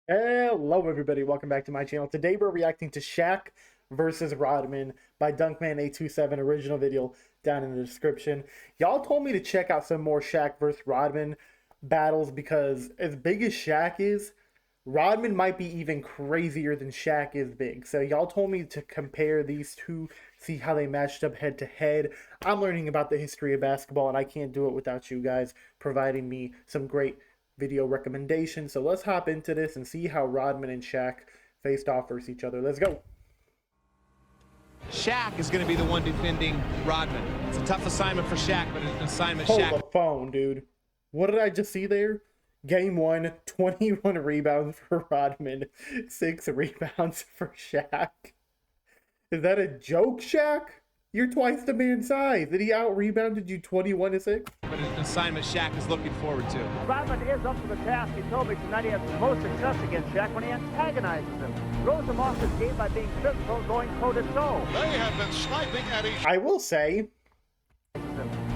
Hello everybody, welcome back to my channel. Today we're reacting to Shaq versus Rodman by Dunkman827, original video down in the description. Y'all told me to check out some more Shaq versus Rodman battles because as big as Shaq is, Rodman might be even crazier than Shaq is big. So y'all told me to compare these two, see how they matched up head to head. I'm learning about the history of basketball and I can't do it without you guys providing me some great video recommendations. So let's hop into this and see how Rodman and Shaq faced off versus each other. Let's go. Shaq is going to be the one defending Rodman. It's a tough assignment for Shaq, but it's an assignment Hold Shaq. the phone, dude. What did I just see there? Game 1, 21 rebounds for Rodman, 6 rebounds for Shaq. Is that a joke, Shaq? You're twice the man's size. Did he out-rebounded you 21-6? But it's an assignment Shaq is looking forward to. Rodman is up to the task. He told me tonight he has the most success against Shaq when he antagonizes him. Throws him off his game by being physical, going toe-to-toe. They have been sniping at each I will say,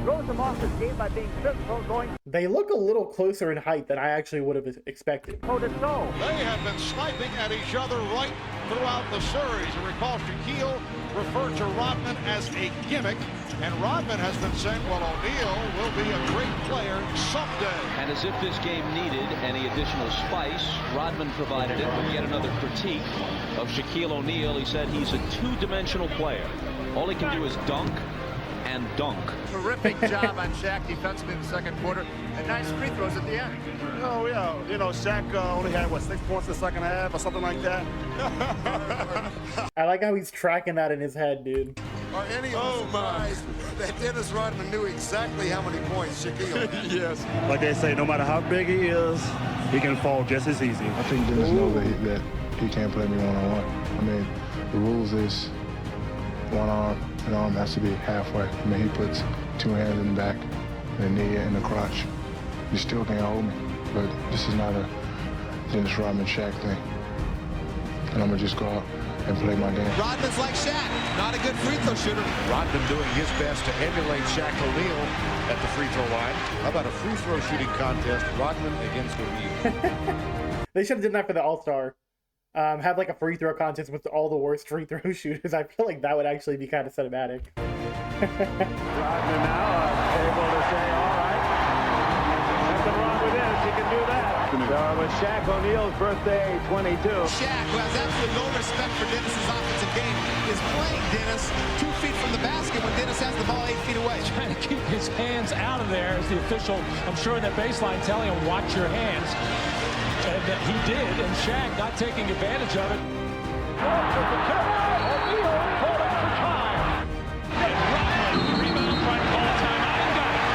Throws him off his game by being physical, going they look a little closer in height than I actually would have expected. toe-to-toe. They have been sniping at each other right throughout the series. And recall Shaquille referred to Rodman as a gimmick, and Rodman has been saying, well, O'Neal will be a great player someday. And as if this game needed any additional spice, Rodman provided it with yet another critique of Shaquille O'Neal. He said he's a two-dimensional player. All he can do is dunk and dunk. Terrific job on Shaq defensively in the second quarter, and nice free throws at the end. Oh, yeah. You know, Shaq only had, 6 points in the second half or something like that? I like how he's tracking that in his head, dude. Are any of us surprised that Dennis Rodman knew exactly how many points Shaquille had? Yes. Like they say, no matter how big he is, he can fall just as easy. I think Dennis knows that he can't play me one-on-one. I mean, the rules is one arm, and arm has to be halfway. I mean, he puts 2 hands in the back, and a knee in the crotch. You still can't hold me, but this is not a Dennis Rodman Shaq thing. And I'm gonna just go out and play my game. Rodman's like Shaq, not a good free throw shooter. Rodman doing his best to emulate Shaq O'Neal at the free throw line. How about a free throw shooting contest, Rodman against O'Neal? They should have done that for the All-Star. Have like a free throw contest with all the worst free throw shooters. I feel like that would actually be kind of cinematic. Rodman now able to say, all right, nothing wrong with this. He can do that. So it was Shaq O'Neal's birthday, 22. Shaq, who has absolutely no respect for Dennis's offensive game, is playing Dennis 2 feet from the basket when Dennis has the ball 8 feet away. Trying to keep his hands out of there as the official, I'm sure in the baseline, telling him, watch your hands. And he did, and Shaq not taking advantage of it.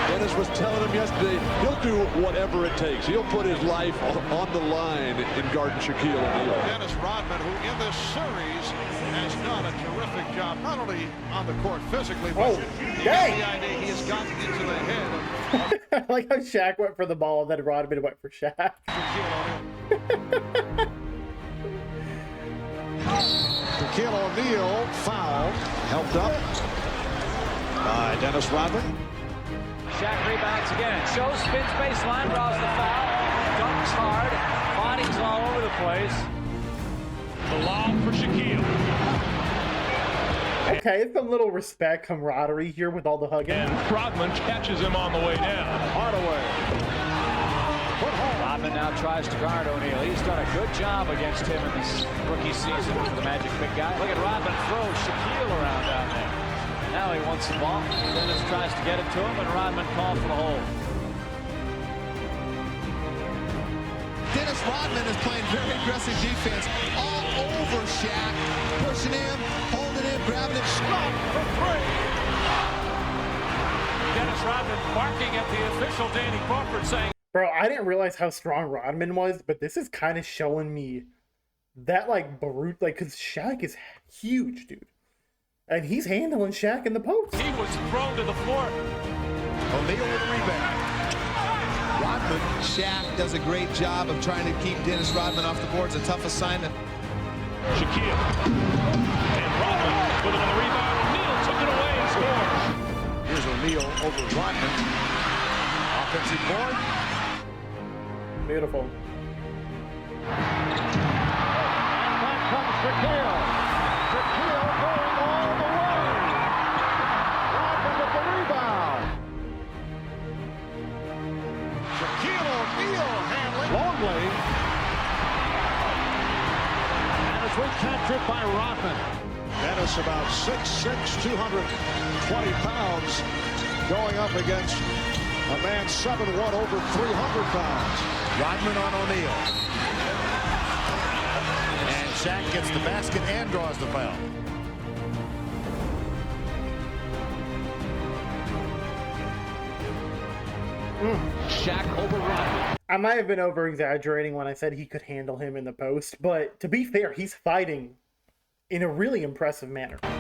Dennis was telling him yesterday, he'll do whatever it takes. He'll put his life on the line in guarding Shaquille O'Neal. Dennis Rodman, who in this series has done a terrific job, not only on the court physically, but the idea he has gotten into the head of I like how Shaq went for the ball and then Rodman went for Shaq. Shaquille O'Neal fouled, helped up by Dennis Rodman. Shaq rebounds again. Shows, spins baseline, draws the foul, dunks hard, bodies all over the place. The lob for Shaquille. Okay, some little respect, camaraderie here with all the hugging. And Rodman catches him on the way down. Hardaway. Rodman now tries to guard O'Neal. He's done a good job against him in this rookie season for the Magic big guy. Look at Rodman throw Shaquille around down there. Now he wants the ball. Dennis tries to get it to him, and Rodman calls for the hold. Dennis Rodman is playing very aggressive defense all over Shaq, pushing him, holding him, grabbing him, strong for 3. Dennis Rodman barking at the official, Danny Crawford, saying, Bro, I didn't realize how strong Rodman was, but this is kind of showing me that, like, brute, like, because Shaq is huge, dude. And he's handling Shaq in the post. he was thrown to the floor. O'Neal with a rebound. Rodman, Shaq does a great job of trying to keep Dennis Rodman off the boards. A tough assignment. Shaquille. And Rodman with another rebound. O'Neal took it away and scores. Here's O'Neal over Rodman. Offensive board. Beautiful. Shaquille. Shaquille going all the way. Rodman with the rebound. Shaquille O'Neal handling. Longley. And it's recaptured by Rodman. Dennis about 6'6", 220 pounds, going up against a man 7'1", over 300 pounds. Rodman on O'Neal. And Shaq gets the basket and draws the foul. Shaq over Rodman. I might have been over-exaggerating when I said he could handle him in the post, but to be fair, he's fighting in a really impressive manner. And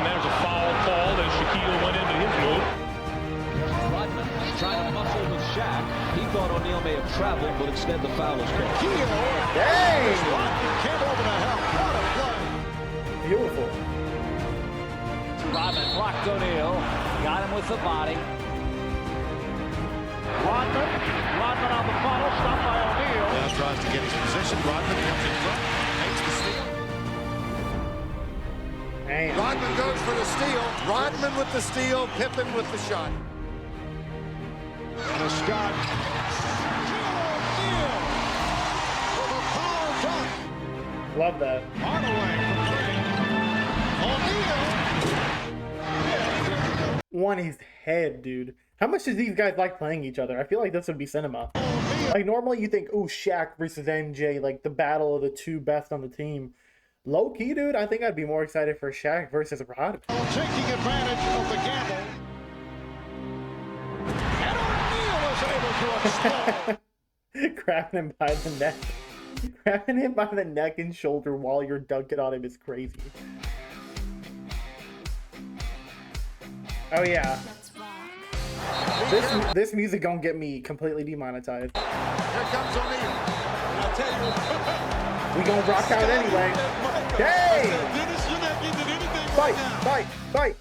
there's a foul called as Shaquille went into his move. Rodman trying to muscle with Shaq. He thought O'Neal may have traveled, but instead the foul is called. Dang! Rodman came over to help. What a play. Beautiful. Rodman blocked O'Neal. Got him with the body. Rodman on the follow, stopped by O'Neal. Now tries to get his position. Rodman comes in front, makes the steal. Damn. Rodman goes for the steal. Rodman with the steal. Pippen with the shot. And a Scott. O'Neal with a power dunk. Love that. Hardaway from three. O'Neal. On his head, dude. How much do these guys like playing each other? I feel like this would be cinema. Like, normally you think, ooh, Shaq versus MJ, like the battle of the two best on the team. Low-key, dude, I think I'd be more excited for Shaq versus Rodman. Taking advantage of the gamble. And O'Neal is able to explode. Grabbing him by the neck. Grabbing him by the neck and shoulder while you're dunking on him is crazy. Oh, yeah. This music gonna get me completely demonetized. Here comes O'Neal. I'll tell you. We gonna rock out anyway. Hey! Fight! Fight!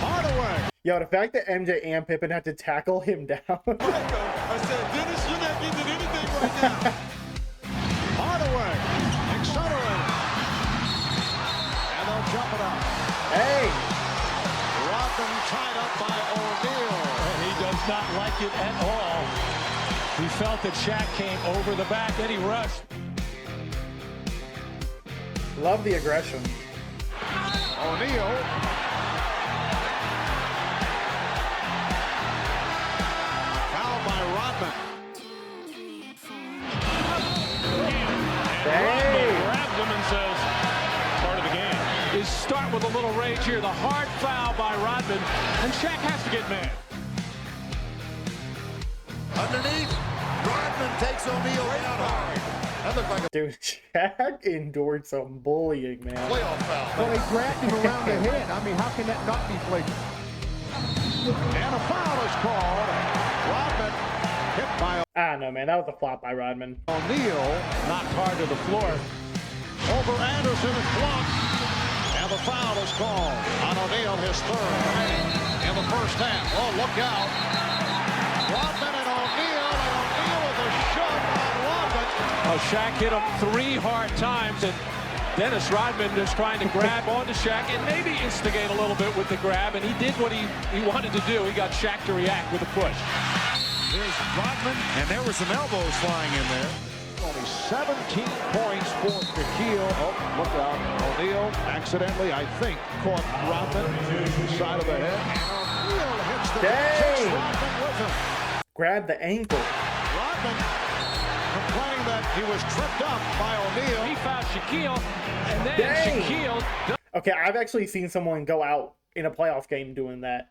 Hardaway. Yo, the fact that MJ and Pippen had to tackle him down. I said, Dennis, you're not getting anything right now. Hardaway. Accelerating. And they'll jump it up. Hey! Rodman tied up by O'Neal. He does not like it at all. He felt that Shaq came over the back and he rushed. Love the aggression. O'Neal. Foul by Rodman. Rodman grabs him and says, part of the game. Is start with a little rage here. The hard foul by Rodman, and Shaq has to get mad. Underneath, Rodman takes O'Neal down hard. That looked like a Dude, Shaq endured some bullying, man. playoff foul. Well, they grabbed him around the head. I mean, how can that not be flagrant? And a foul is called. Rodman hit by I don't know, man. That was a flop by Rodman. O'Neal, knocked hard to the floor. Over Anderson and blocked. And the foul is called on O'Neal, his third in the first half. Oh, look out. Rodman and O'Neal with a shot on Rodman. Oh, Shaq hit him 3 hard times, and Dennis Rodman just trying to grab onto Shaq and maybe instigate a little bit with the grab, and he did what he wanted to do. He got Shaq to react with a push. Here's Rodman, and there were some elbows flying in there. Only 17 points for Shaquille. Oh, look out. O'Neal accidentally, I think, caught Rodman to the side of the head. O'Neal hits the takes Rodman with him. Grab the ankle. Rodman complaining that he was tripped up by O'Neal. He fouled Shaquille, and then Dang. Shaquille. Okay, I've actually seen someone go out in a playoff game doing that.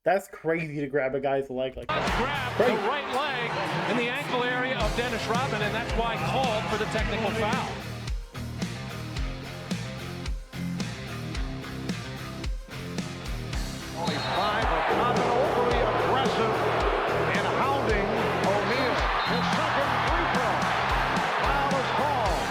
That's crazy to grab a guy's leg like that. Grabbed Great. the right leg in the ankle area of Dennis Rodman, and that's why called for the technical foul. Only 5 of Rodman overly aggressive in hounding O'Neal. His second free throw. Foul is called.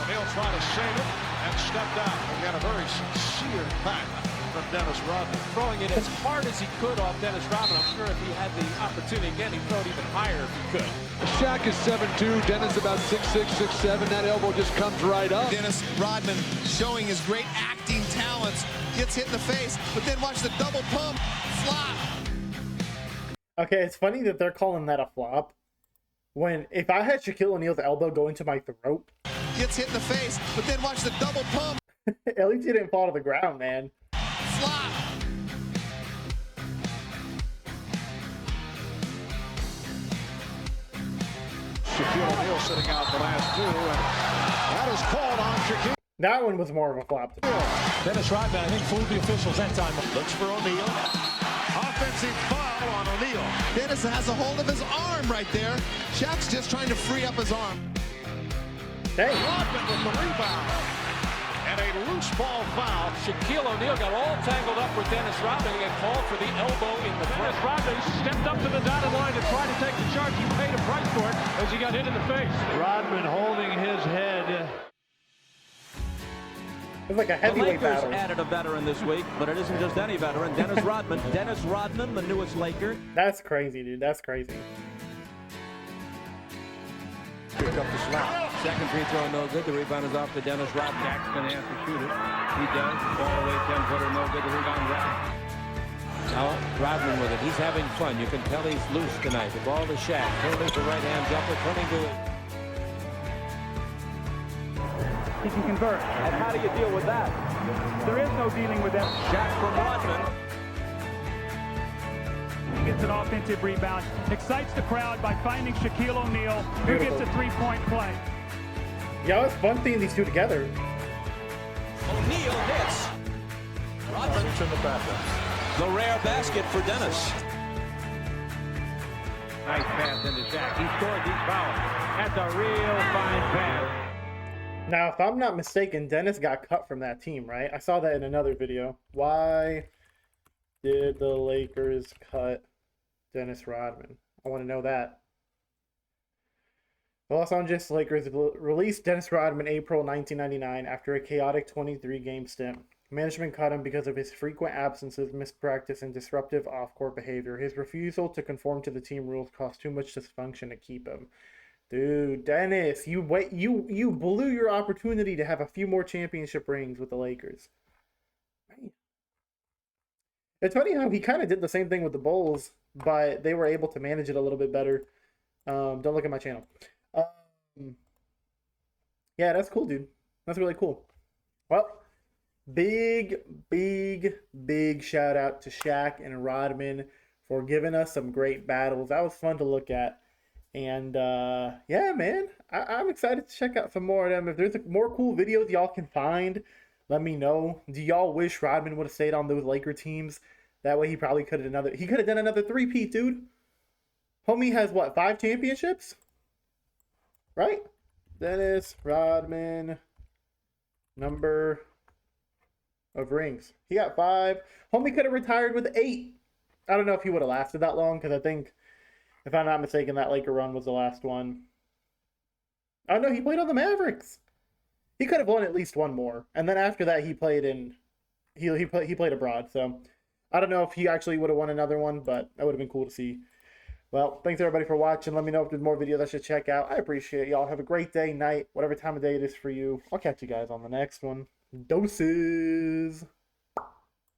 O'Neal trying to save it and stepped out. Again, a very sincere pack from Dennis Dennis Rodman, throwing it as hard as he could off Dennis Rodman. I'm sure if he had the opportunity again, he'd throw it even higher if he could. Shaq is 7'2", Dennis about 6'6", 6'7". That elbow just comes right up. Dennis Rodman showing his great acting talents. Gets hit in the face, but then watch the double pump flop. Okay, it's funny that they're calling that a flop. When, if I had Shaquille O'Neal's elbow go into my throat. Gets hit in the face, but then watch the double pump. At least he didn't fall to the ground, man. Flop. Shaquille O'Neal sitting out the last two, and that is called on Shaquille. That one was more of a flop. Dennis Rodman, I think, fooled the officials that time. Looks for O'Neal. Offensive foul on O'Neal. Dennis has a hold of his arm right there. Shaq's just trying to free up his arm. Hey. Rodman with the rebound. And a loose ball foul. Shaquille O'Neal got all tangled up with Dennis Rodman and called for the elbow in the throat. Rodman stepped up to the dotted line to try to take the charge. He paid a price for it as he got hit in the face. Rodman holding his head. It's like a heavyweight the Lakers battle. added a veteran this week, but it isn't just any veteran. Dennis Rodman. Dennis Rodman, the newest Laker. That's crazy, dude. That's crazy. Picked up the slap. Second free throw, no good. The rebound is off to Dennis Rodman. Shaq's going to have to shoot it. He does. Ball away, 10-footer, no good. The rebound right. Now Rodman with it. He's having fun. You can tell he's loose tonight. The ball to Shaq. Turning for right-hand jumper. Turning to it. He can convert. And how do you deal with that? There is no dealing with that. Shaq from Rodman. He gets an offensive rebound, excites the crowd by finding Shaquille O'Neal, who gets a three-point play. Yeah, it's fun seeing these two together. O'Neal hits. Rodman In the backup. the rare basket for Dennis. Nice pass into Shaq. He scored. He's fouled. That's a real fine pass. Now, if I'm not mistaken, Dennis got cut from that team, right? I saw that in another video. Why did the Lakers cut Dennis Rodman? I want to know that. The Los Angeles Lakers released Dennis Rodman April 1999 after a chaotic 23-game stint. Management cut him because of his frequent absences, mispractice, and disruptive off-court behavior. His refusal to conform to the team rules caused too much dysfunction to keep him. Dude, Dennis, you blew your opportunity to have a few more championship rings with the Lakers. Man. It's funny how he kind of did the same thing with the Bulls, but they were able to manage it a little bit better. Don't look at my channel. Yeah, that's cool, dude. That's really cool. Well, big shout out to Shaq and Rodman for giving us some great battles. That was fun to look at. And, yeah, man, I'm excited to check out some more of them. If there's more cool videos y'all can find, let me know. Do y'all wish Rodman would have stayed on those Laker teams? That way he probably could have done another three-peat, dude. Homie has, what, 5 championships? Right? Dennis Rodman, number of rings. He got 5. Homie could have retired with 8. I don't know if he would have lasted that long, because I think, if I'm not mistaken, that Laker run was the last one. Oh no, he played on the Mavericks. He could have won at least one more, and then after that, he played abroad. So I don't know if he actually would have won another one, but that would have been cool to see. Well, thanks everybody for watching. Let me know if there's more videos I should check out. I appreciate y'all. Have a great day, night, whatever time of day it is for you. I'll catch you guys on the next one. Doses.